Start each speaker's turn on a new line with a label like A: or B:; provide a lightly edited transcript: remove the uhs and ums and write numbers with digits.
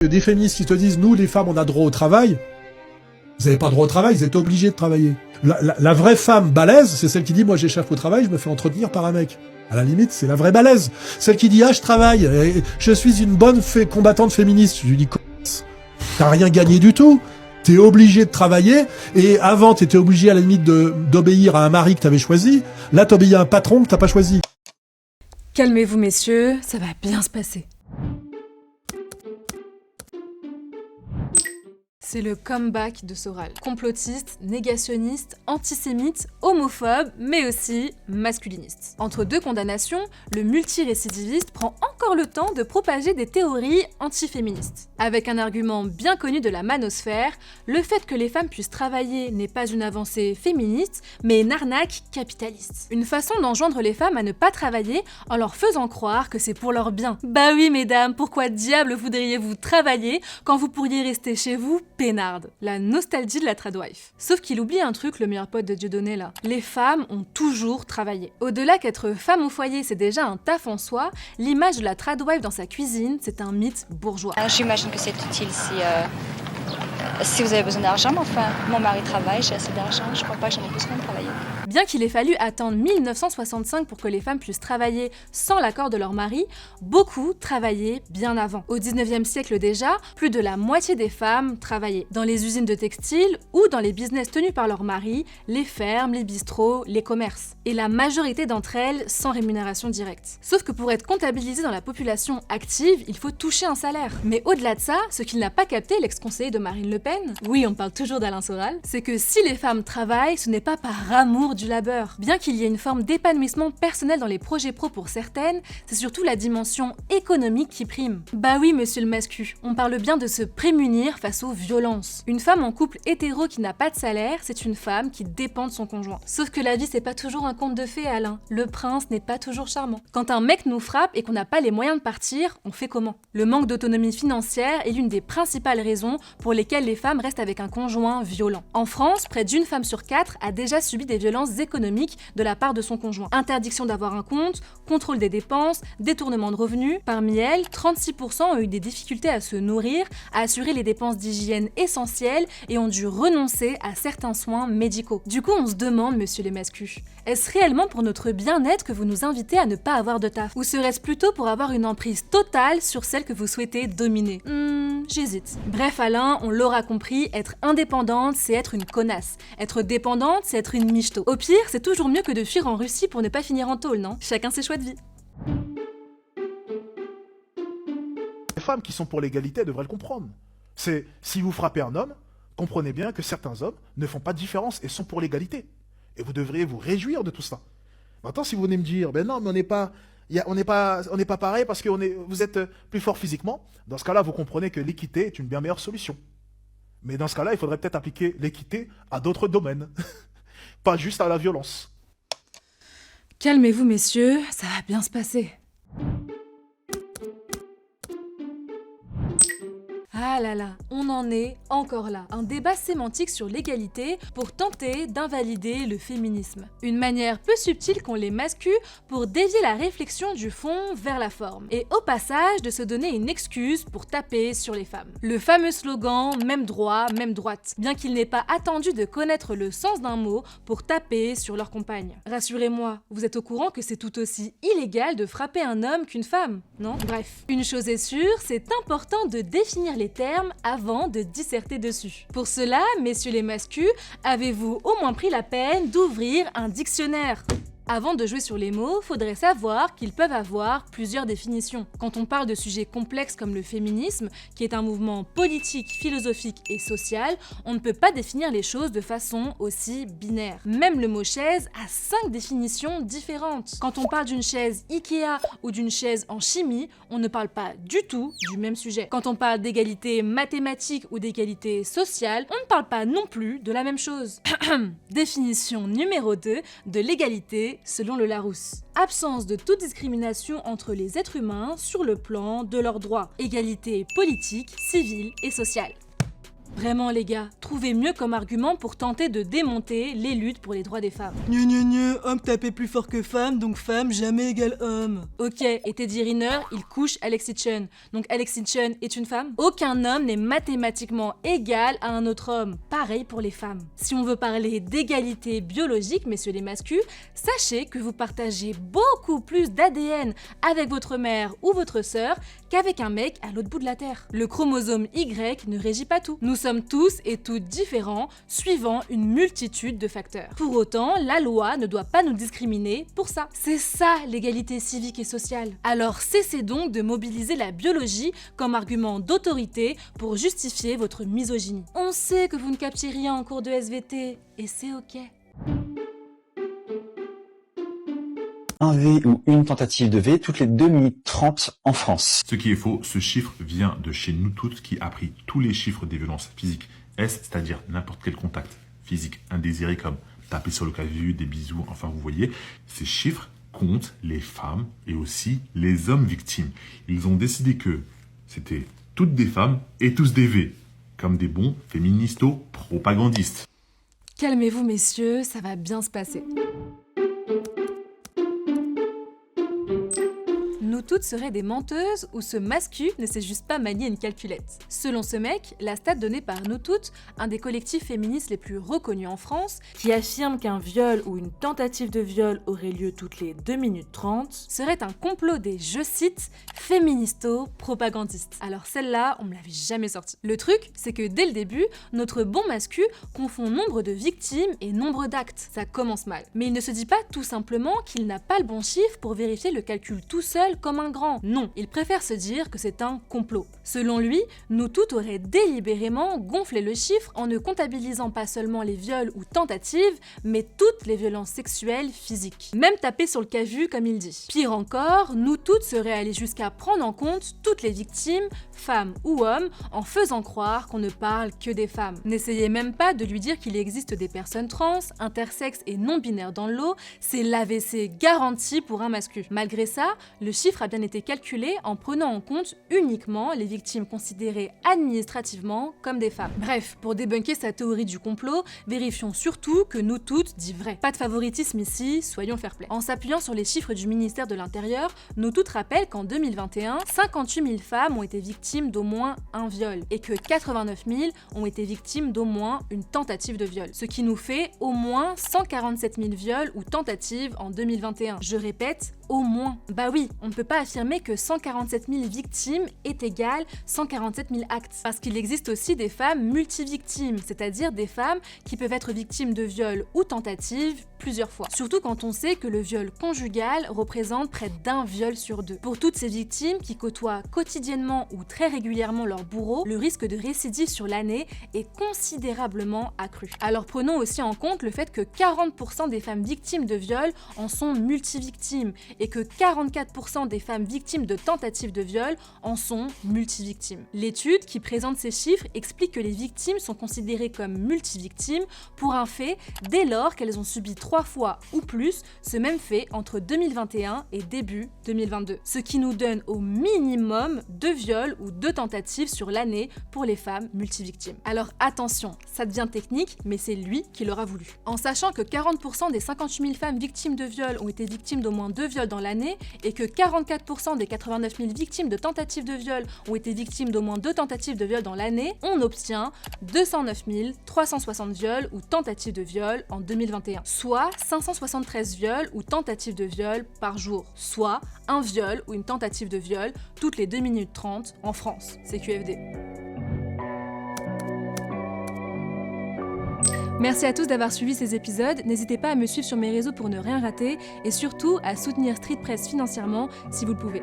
A: Des féministes qui te disent, nous les femmes on a droit au travail, vous n'avez pas droit au travail, vous êtes obligés de travailler. La vraie femme balèze, c'est celle qui dit, moi j'échappe au travail, je me fais entretenir par un mec. À la limite, c'est la vraie balèze. Celle qui dit, ah je travaille, je suis une bonne combattante féministe. Je lui dis, t'as rien gagné du tout. T'es obligé de travailler, et avant t'étais obligé à la limite d'obéir à un mari que t'avais choisi, là t'obéis à un patron que t'as pas choisi.
B: Calmez-vous messieurs, ça va bien se passer. C'est le comeback de Soral. Complotiste, négationniste, antisémite, homophobe, mais aussi masculiniste. Entre deux condamnations, le multirécidiviste prend encore le temps de propager des théories antiféministes. Avec un argument bien connu de la manosphère, le fait que les femmes puissent travailler n'est pas une avancée féministe, mais une arnaque capitaliste. Une façon d'enjoindre les femmes à ne pas travailler en leur faisant croire que c'est pour leur bien. Bah oui mesdames, pourquoi diable voudriez-vous travailler quand vous pourriez rester chez vous peinarde, la nostalgie de la tradwife. Sauf qu'il oublie un truc, le meilleur pote de Dieudonné là. Les femmes ont toujours travaillé. Au-delà qu'être femme au foyer c'est déjà un taf en soi, l'image de la tradwife dans sa cuisine c'est un mythe bourgeois.
C: J'imagine que c'est utile si vous avez besoin d'argent, mais enfin, mon mari travaille, j'ai assez d'argent, je crois pas que j'en ai besoin de travailler.
B: Bien qu'il ait fallu attendre 1965 pour que les femmes puissent travailler sans l'accord de leur mari, beaucoup travaillaient bien avant. Au 19e siècle déjà, plus de la moitié des femmes travaillaient dans les usines de textile ou dans les business tenus par leur mari, les fermes, les bistrots, les commerces. Et la majorité d'entre elles sans rémunération directe. Sauf que pour être comptabilisé dans la population active, il faut toucher un salaire. Mais au-delà de ça, ce qu'il n'a pas capté l'ex-conseiller de Marine Le Pen, oui on parle toujours d'Alain Soral, c'est que si les femmes travaillent, ce n'est pas par amour du labeur. Bien qu'il y ait une forme d'épanouissement personnel dans les projets pro pour certaines, c'est surtout la dimension économique qui prime. Bah oui monsieur le mascu, on parle bien de se prémunir face aux violences. Une femme en couple hétéro qui n'a pas de salaire, c'est une femme qui dépend de son conjoint. Sauf que la vie c'est pas toujours un conte de fées Alain, le prince n'est pas toujours charmant. Quand un mec nous frappe et qu'on n'a pas les moyens de partir, on fait comment? Le manque d'autonomie financière est l'une des principales raisons pour lesquelles les femmes restent avec un conjoint violent. En France, près d'une femme sur 4 a déjà subi des violences économiques de la part de son conjoint. Interdiction d'avoir un compte, contrôle des dépenses, détournement de revenus. Parmi elles, 36% ont eu des difficultés à se nourrir, à assurer les dépenses d'hygiène essentielles et ont dû renoncer à certains soins médicaux. Du coup, on se demande, monsieur les mascus, est-ce réellement pour notre bien-être que vous nous invitez à ne pas avoir de taf? Ou serait-ce plutôt pour avoir une emprise totale sur celle que vous souhaitez dominer? J'hésite. Bref Alain, on l'aura compris, être indépendante, c'est être une connasse. Être dépendante, c'est être une michto. Au pire, c'est toujours mieux que de fuir en Russie pour ne pas finir en tôle, non? Chacun ses choix de vie.
D: Les femmes qui sont pour l'égalité devraient le comprendre. C'est, si vous frappez un homme, comprenez bien que certains hommes ne font pas de différence et sont pour l'égalité. Et vous devriez vous réjouir de tout ça. Maintenant, si vous venez me dire, ben non, mais on n'est pas pareil parce que vous êtes plus fort physiquement, dans ce cas-là, vous comprenez que l'équité est une bien meilleure solution. Mais dans ce cas-là, il faudrait peut-être appliquer l'équité à d'autres domaines, pas juste à la violence.
B: Calmez-vous messieurs, ça va bien se passer. Ah là là, on en est encore là. Un débat sémantique sur l'égalité pour tenter d'invalider le féminisme. Une manière peu subtile qu'ont les mascus pour dévier la réflexion du fond vers la forme. Et au passage, de se donner une excuse pour taper sur les femmes. Le fameux slogan « même droit, même droite », bien qu'il n'est pas attendu de connaître le sens d'un mot pour taper sur leur compagne. Rassurez-moi, vous êtes au courant que c'est tout aussi illégal de frapper un homme qu'une femme, non? Bref, une chose est sûre, c'est important de définir les termes avant de disserter dessus. Pour cela, messieurs les mascus, avez-vous au moins pris la peine d'ouvrir un dictionnaire? Avant de jouer sur les mots, faudrait savoir qu'ils peuvent avoir plusieurs définitions. Quand on parle de sujets complexes comme le féminisme, qui est un mouvement politique, philosophique et social, on ne peut pas définir les choses de façon aussi binaire. Même le mot chaise a 5 définitions différentes. Quand on parle d'une chaise Ikea ou d'une chaise en chimie, on ne parle pas du tout du même sujet. Quand on parle d'égalité mathématique ou d'égalité sociale, on ne parle pas non plus de la même chose. Définition numéro 2 de l'égalité selon le Larousse. Absence de toute discrimination entre les êtres humains sur le plan de leurs droits. Égalité politique, civile et sociale. Vraiment les gars, trouvez mieux comme argument pour tenter de démonter les luttes pour les droits des femmes.
E: Homme tapait plus fort que femme, donc femme jamais égale homme.
B: Ok, et Teddy Riner, il couche Alexis Chun. Donc Alexis Chun est une femme? Aucun homme n'est mathématiquement égal à un autre homme. Pareil pour les femmes. Si on veut parler d'égalité biologique, messieurs les masculins, sachez que vous partagez beaucoup plus d'ADN avec votre mère ou votre sœur qu'avec un mec à l'autre bout de la Terre. Le chromosome Y ne régit pas tout. Nous sommes tous et toutes différents, suivant une multitude de facteurs. Pour autant, la loi ne doit pas nous discriminer pour ça. C'est ça l'égalité civique et sociale. Alors cessez donc de mobiliser la biologie comme argument d'autorité pour justifier votre misogynie. On sait que vous ne captez rien en cours de SVT, et c'est ok.
F: Un V ou une tentative de V toutes les 2 minutes 30 en France.
G: Ce qui est faux, ce chiffre vient de chez nous toutes qui a pris tous les chiffres des violences physiques S, c'est-à-dire n'importe quel contact physique indésiré comme taper sur le clavier, des bisous, enfin vous voyez, ces chiffres comptent les femmes et aussi les hommes victimes. Ils ont décidé que c'était toutes des femmes et tous des V, comme des bons féministo-propagandistes.
B: Calmez-vous messieurs, ça va bien se passer. Nous toutes seraient des menteuses ou ce mascu ne sait juste pas manier une calculette. Selon ce mec, la stat donnée par Nous Toutes, un des collectifs féministes les plus reconnus en France, qui affirme qu'un viol ou une tentative de viol aurait lieu toutes les 2 minutes 30, serait un complot des, je cite, féministo-propagandistes. Alors celle-là, on me l'avait jamais sortie. Le truc, c'est que dès le début, notre bon mascu confond nombre de victimes et nombre d'actes. Ça commence mal. Mais il ne se dit pas tout simplement qu'il n'a pas le bon chiffre pour vérifier le calcul tout seul comme un grand. Non, il préfère se dire que c'est un complot. Selon lui, Nous Toutes aurait délibérément gonflé le chiffre en ne comptabilisant pas seulement les viols ou tentatives, mais toutes les violences sexuelles physiques. Même tapé sur le cavu comme il dit. Pire encore, Nous Toutes seraient allés jusqu'à prendre en compte toutes les victimes, femmes ou hommes, en faisant croire qu'on ne parle que des femmes. N'essayez même pas de lui dire qu'il existe des personnes trans, intersexes et non-binaires dans le lot, c'est l'AVC garanti pour un mascu. Malgré ça, le chiffre a bien été calculé en prenant en compte uniquement les victimes considérées administrativement comme des femmes. Bref, pour débunker sa théorie du complot, vérifions surtout que Nous Toutes dit vrai. Pas de favoritisme ici, soyons fair-play. En s'appuyant sur les chiffres du ministère de l'Intérieur, Nous Toutes rappelle qu'en 2021, 58 000 femmes ont été victimes d'au moins un viol et que 89 000 ont été victimes d'au moins une tentative de viol. Ce qui nous fait au moins 147 000 viols ou tentatives en 2021. Je répète, au moins. Bah oui, on ne peut pas affirmer que 147 000 victimes est égal 147 000 actes. Parce qu'il existe aussi des femmes multivictimes, c'est-à-dire des femmes qui peuvent être victimes de viols ou tentatives plusieurs fois. Surtout quand on sait que le viol conjugal représente près d'1 viol sur 2. Pour toutes ces victimes qui côtoient quotidiennement ou très régulièrement leur bourreau, le risque de récidive sur l'année est considérablement accru. Alors prenons aussi en compte le fait que 40% des femmes victimes de viol en sont multivictimes et que 44% des femmes victimes de tentatives de viol en sont multivictimes. L'étude qui présente ces chiffres explique que les victimes sont considérées comme multivictimes pour un fait dès lors qu'elles ont subi 3 fois ou plus ce même fait entre 2021 et début 2022. Ce qui nous donne au minimum 2 viols ou 2 tentatives sur l'année pour les femmes multivictimes. Alors attention, ça devient technique, mais c'est lui qui l'aura voulu. En sachant que 40% des 58 000 femmes victimes de viol ont été victimes d'au moins 2 viols dans l'année et que 44% des 89 000 victimes de tentatives de viol ont été victimes d'au moins 2 tentatives de viol dans l'année, on obtient 209 360 viols ou tentatives de viol en 2021, soit 573 viols ou tentatives de viol par jour, soit un viol ou une tentative de viol toutes les 2 minutes 30 en France, CQFD. Merci à tous d'avoir suivi ces épisodes, n'hésitez pas à me suivre sur mes réseaux pour ne rien rater et surtout à soutenir Street Press financièrement si vous le pouvez.